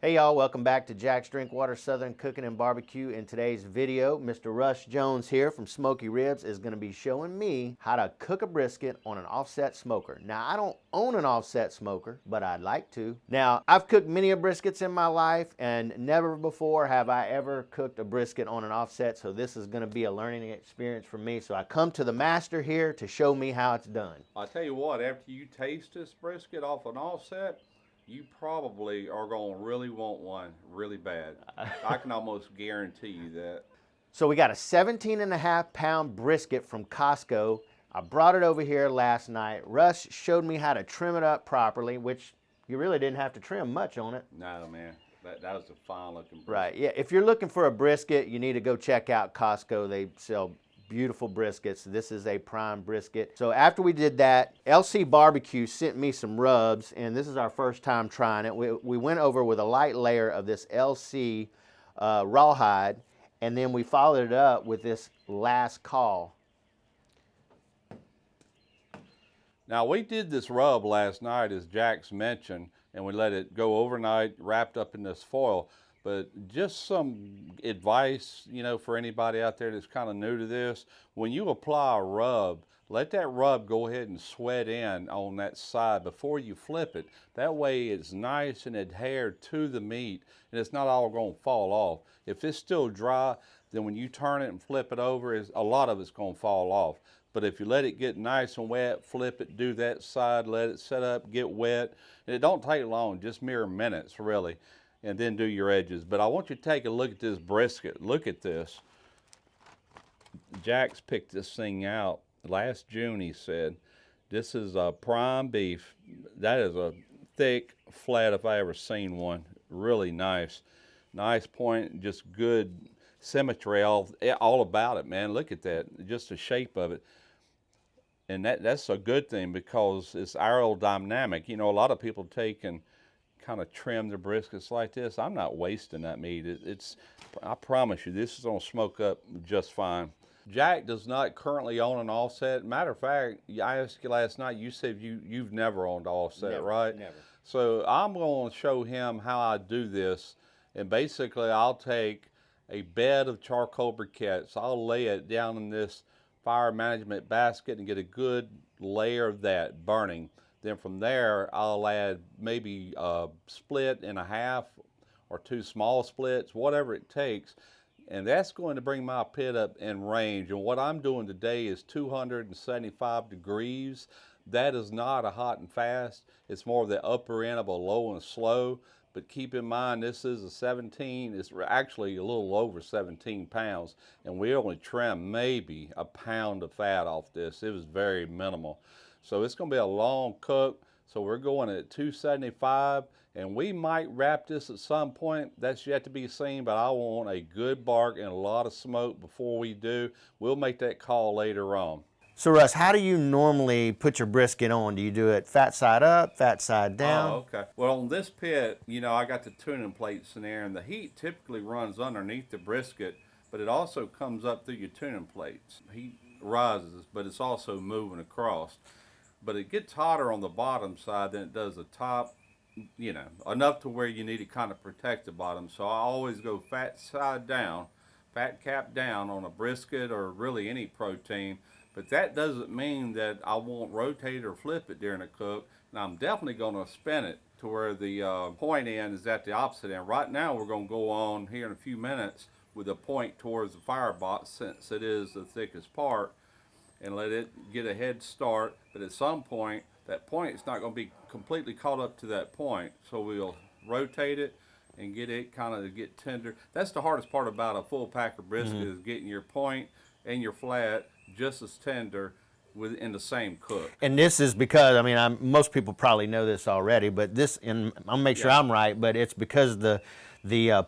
Hey y'all, welcome back to Jack's Drinkwater Southern Cooking and Barbecue. In today's video, Mr. Rus Jones here from Smoky Ribs is going to be showing me how to cook a brisket on an offset smoker. Now, I don't own an offset smoker, but I'd like to. Now, I've cooked many briskets in my life, and never before have I ever cooked a brisket on an offset, so this is going to be a learning experience for me. So I come to the master here to show me how it's done. I'll tell you what, after you taste this brisket off an offset, you probably are going to really want one really bad. I can almost guarantee you that. So we got a 17.5-pound brisket from Costco. I brought it over here last night. Rus showed me how to trim it up properly, which you really didn't have to trim much on it. No, man, that was a fine looking brisket. Right, yeah, if you're looking for a brisket, you need to go check out Costco. They sell beautiful briskets. This is a prime brisket. So after we did that, LC Barbecue sent me some rubs, and this is our first time trying it. We went over with a light layer of this LC rawhide, and then we followed it up with this Last Call. Now, we did this rub last night, as Jack's mentioned, and we let it go overnight, wrapped up in this foil. But just some advice, you know, for anybody out there that's kind of new to this, when you apply a rub, let that rub go ahead and sweat in on that side before you flip it. That way it's nice and adhered to the meat, and it's not all going to fall off. If it's still dry, then when you turn it and flip it over, a lot of it's going to fall off. But if you let it get nice and wet, flip it, do that side, let it set up, get wet, and it don't take long, just mere minutes really, and then do your edges. But I want you to take a look at this brisket. Look at this. Jack's picked this thing out last June, he said. This is a prime beef. That is a thick flat if I ever seen one. Really nice. Nice point, just good symmetry all about it, man. Look at that, just the shape of it. And that's a good thing because it's aerodynamic. You know, a lot of people take and kind of trim their briskets like this. I'm not wasting that meat. I promise you, this is gonna smoke up just fine. Jack does not currently own an offset. Matter of fact, I asked you last night, you said you've never owned an offset, Never, right? never. So I'm gonna show him how I do this. And basically I'll take a bed of charcoal briquettes. I'll lay it down in this fire management basket and get a good layer of that burning. Then from there, I'll add maybe a split and a half or two small splits, whatever it takes. And that's going to bring my pit up in range. And what I'm doing today is 275 degrees. That is not a hot and fast. It's more of the upper end of a low and slow. But keep in mind, this is a 17, it's actually a little over 17 pounds. And we only trimmed maybe a pound of fat off this. It was very minimal. So it's going to be a long cook. So we're going at 275, and we might wrap this at some point. That's yet to be seen, but I want a good bark and a lot of smoke before we do. We'll make that call later on. So Rus, how do you normally put your brisket on? Do you do it fat side up, fat side down? Oh, okay. Well, on this pit, you know, I got the tuning plates in there, and the heat typically runs underneath the brisket, but it also comes up through your tuning plates. Heat rises, but it's also moving across. But it gets hotter on the bottom side than it does the top, you know, enough to where you need to kind of protect the bottom. So I always go fat side down, fat cap down on a brisket or really any protein. But that doesn't mean that I won't rotate or flip it during a cook. And I'm definitely going to spin it to where the point end is at the opposite end. Right now we're going to go on here in a few minutes with a point towards the firebox, since it is the thickest part, and let it get a head start. But at some point, that point is not going to be completely caught up to that point. So we'll rotate it and get it kind of to get tender. That's the hardest part about a full packer brisket, is getting your point and your flat just as tender within the same cook. And this is because, I mean, most people probably know this already, but this, and I'll make sure I'm right, but it's because the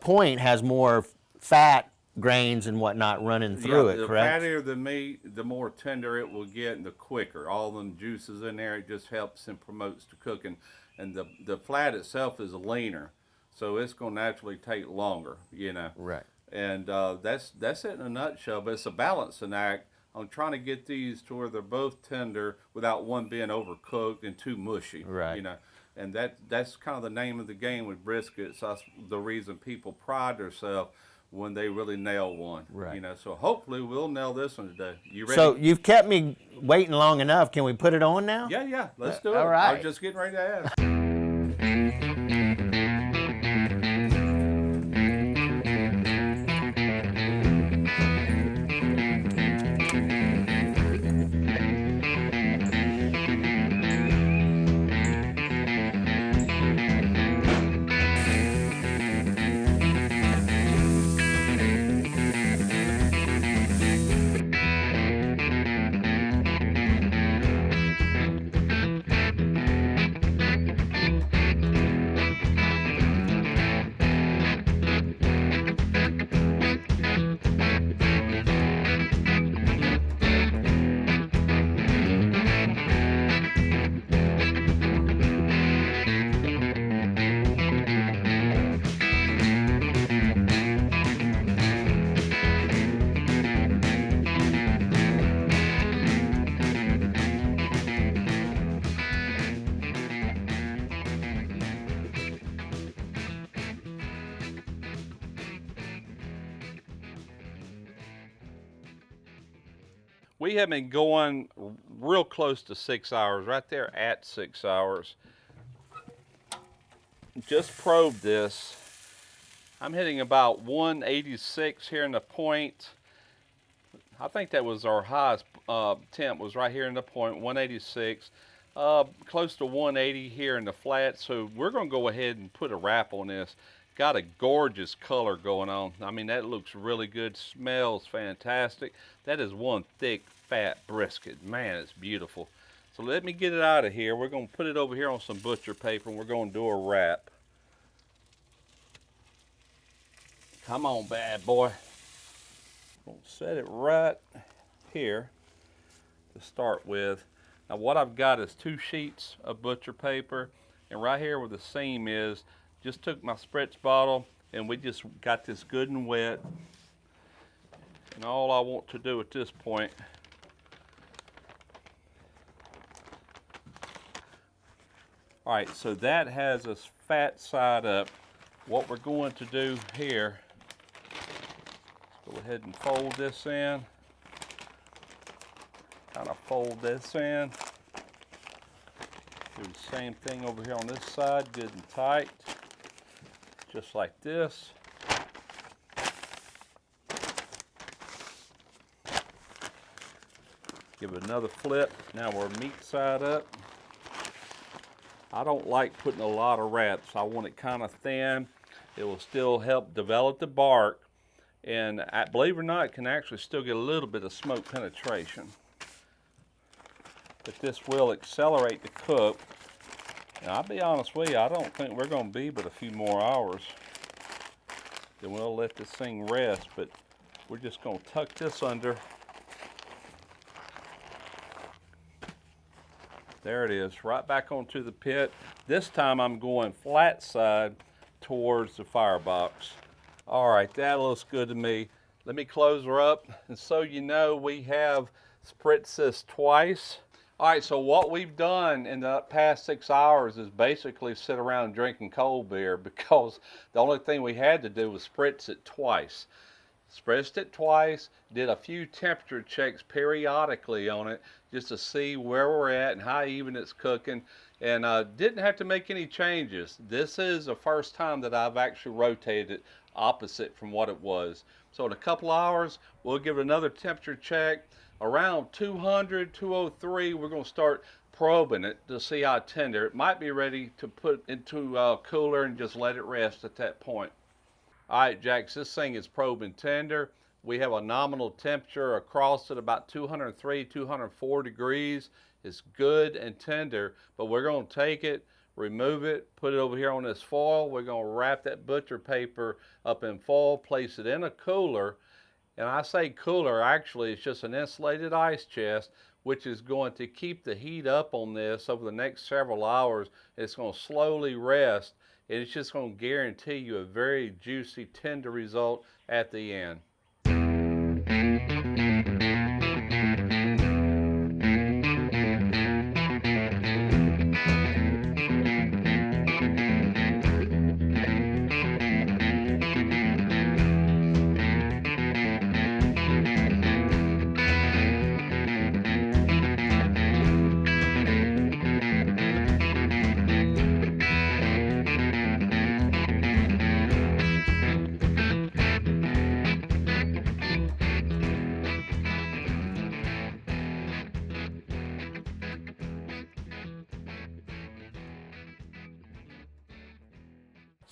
point has more fat grains and whatnot running through it, correct? The fattier the meat, the more tender it will get, and the quicker. All them juices in there, it just helps and promotes the cooking. And the flat itself is leaner, so it's going to naturally take longer, you know. Right. And that's it in a nutshell. But it's a balancing act. I'm trying to get these to where they're both tender without one being overcooked and too mushy. Right. You know. And that's kind of the name of the game with briskets. That's the reason people pride themselves when they really nail one. Right. You know, so hopefully we'll nail this one today. You ready? So you've kept me waiting long enough. Can we put it on now? Yeah, let's do it. All I right. was just getting ready to ask. We have been going real close to 6 hours, right there at 6 hours. Just probed this. I'm hitting about 186 here in the point. I think that was our highest temp, was right here in the point, 186. Close to 180 here in the flat. So we're going to go ahead and put a wrap on this. Got a gorgeous color going on. I mean, that looks really good. Smells fantastic. That is one thick, fat brisket. Man, it's beautiful. So let me get it out of here. We're going to put it over here on some butcher paper, and we're going to do a wrap. Come on, bad boy. We'll set it right here to start with. Now what I've got is 2 sheets of butcher paper, and right here where the seam is, just took my spritz bottle and we just got this good and wet. And all I want to do at this point, all right, so that has us fat side up. What we're going to do here, let's go ahead and fold this in. Kind of fold this in. Do the same thing over here on this side, good and tight. Just like this. Give it another flip. Now we're meat side up. I don't like putting a lot of wraps. I want it kind of thin. It will still help develop the bark. And believe it or not, it can actually still get a little bit of smoke penetration. But this will accelerate the cook. And I'll be honest with you, I don't think we're going to be but a few more hours. Then we'll let this thing rest, but we're just going to tuck this under. There it is, right back onto the pit. This time I'm going flat side towards the firebox. All right, that looks good to me. Let me close her up. And so you know, we have spritzed this twice. All right, so what we've done in the past 6 hours is basically sit around drinking cold beer, because the only thing we had to do was spritz it twice. Spritzed it twice, did a few temperature checks periodically on it just to see where we're at and how even it's cooking, and didn't have to make any changes. This is the first time that I've actually rotated it opposite from what it was. So in a couple hours, we'll give it another temperature check. Around 200, 203, we're going to start probing it to see how tender. It might be ready to put into a cooler and just let it rest at that point. All right, Jax, this thing is probing tender. We have a nominal temperature across at about 203, 204 degrees. It's good and tender, but we're going to take it, remove it, put it over here on this foil. We're going to wrap that butcher paper up in foil, place it in a cooler. And I say cooler, actually it's just an insulated ice chest, which is going to keep the heat up on this over the next several hours. It's going to slowly rest, and it's just going to guarantee you a very juicy, tender result at the end.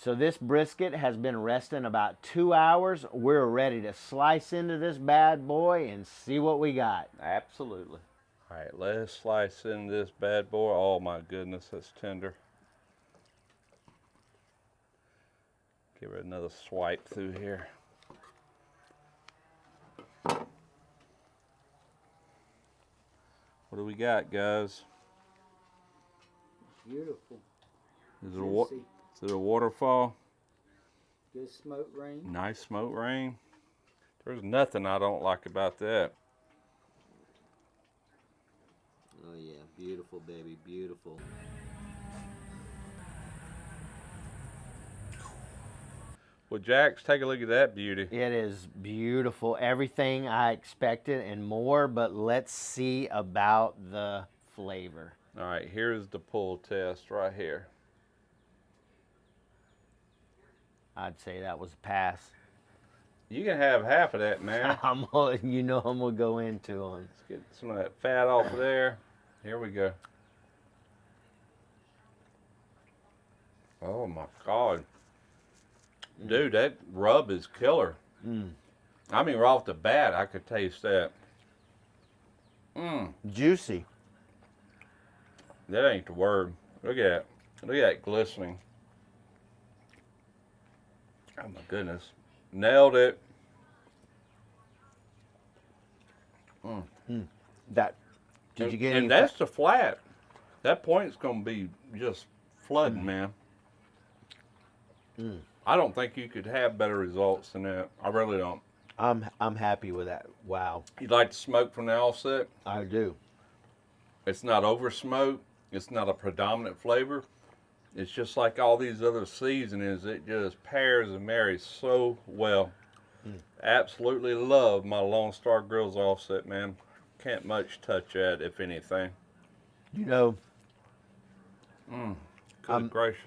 So this brisket has been resting about 2 hours. We're ready to slice into this bad boy and see what we got. Absolutely. All right, let's slice into this bad boy. Oh my goodness, that's tender. Give it another swipe through here. What do we got, guys? Beautiful. Is it a waterfall? Good smoke ring. Nice smoke ring. There's nothing I don't like about that. Oh yeah, beautiful, baby, beautiful. Well, Jax, take a look at that beauty. It is beautiful. Everything I expected and more, but let's see about the flavor. All right, here's the pull test right here. I'd say that was a pass. You can have half of that, man. You know I'm gonna go into them. Let's get some of that fat off of there. Here we go. Oh my God. Dude, that rub is killer. I mean, right off the bat, I could taste that. Juicy. That ain't the word. Look at that. Look at that glistening. Oh my goodness. Nailed it. Did you get any? And that's the flat. That point's gonna be just flooding, man. I don't think you could have better results than that. I really don't. I'm happy with that. Wow. You like to smoke from the offset? I do. It's not over smoked. It's not a predominant flavor. It's just like all these other seasonings. It just pairs and marries so well. Absolutely love my Lone Star Grills offset, man. Can't much touch that, if anything. You know, Good gracious.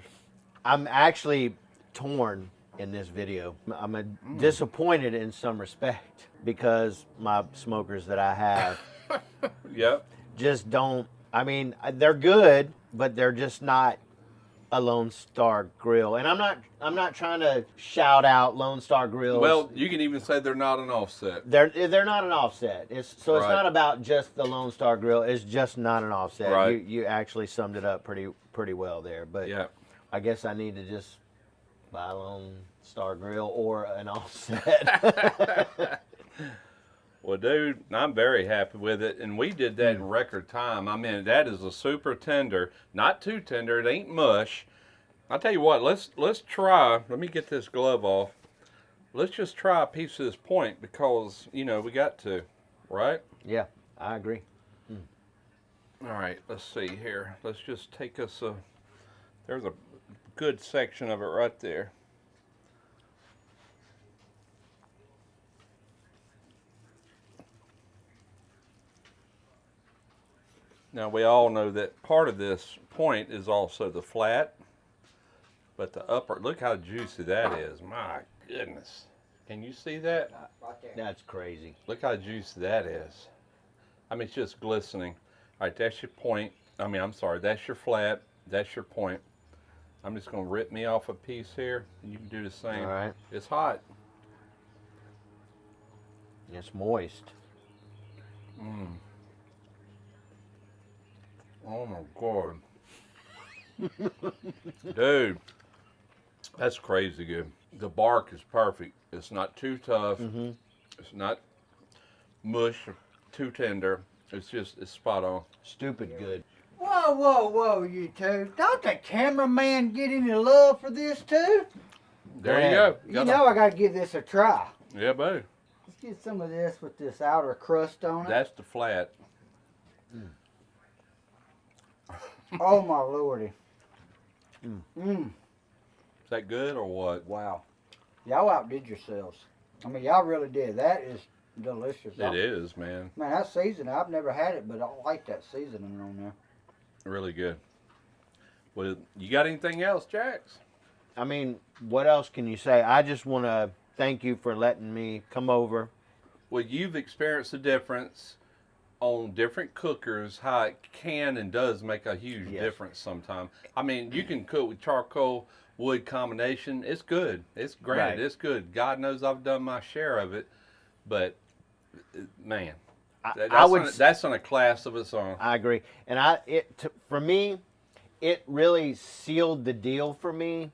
I'm actually torn in this video. I'm disappointed in some respect because my smokers that I have Yep. just don't. I mean, they're good, but they're just not a Lone Star Grill. And I'm not trying to shout out Lone Star Grills. Well, you can even say they're not an offset. They're not an offset. It's Right. not about just the Lone Star Grill. It's just not an offset. Right. You actually summed it up pretty well there. But Yeah. I guess I need to just buy a Lone Star Grill or an offset. Well, dude, I'm very happy with it, and we did that in record time. I mean, that is a super tender, not too tender. It ain't mush. I'll tell you what. Let's try. Let me get this glove off. Let's just try a piece of this point because we got to, right? Yeah, I agree. All right. Let's see here. Let's just take us a. There's a good section of it right there. Now, we all know that part of this point is also the flat, but the upper, look how juicy that is. My goodness. Can you see that? Right there. That's crazy. Look how juicy that is. I mean, it's just glistening. All right, that's your point. I'm sorry, that's your flat. That's your point. I'm just going to rip me off a piece here, and you can do the same. All right. It's hot. It's moist. Oh my God. Dude, that's crazy good. The bark is perfect. It's not too tough. It's not mush or too tender. It's spot on. Stupid good. Whoa, whoa, whoa, you two. Don't the cameraman get any love for this too? There you go. You know I gotta give this a try. Yeah, buddy. Let's get some of this with this outer crust on it. That's the flat. Oh my lordy. Is that good or what? Wow. Y'all outdid yourselves. I mean, y'all really did. That is delicious. It is, man. Man, that seasoning, I've never had it, but I like that seasoning on there. Really good. Well, you got anything else, Jax? I mean, what else can you say? I just want to thank you for letting me come over. Well, you've experienced the difference on different cookers, how it can and does make a huge difference sometimes. I mean, you can cook with charcoal wood combination. It's good. It's great. Right. It's good. God knows I've done my share of it, but man, that's on a class of its own. I agree. And for me, it really sealed the deal for me.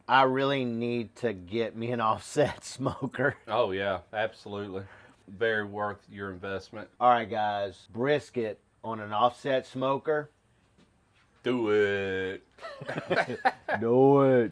I really need to get me an offset smoker. Oh yeah, absolutely. Very worth your investment. All right, guys, brisket on an offset smoker. Do it. Do it.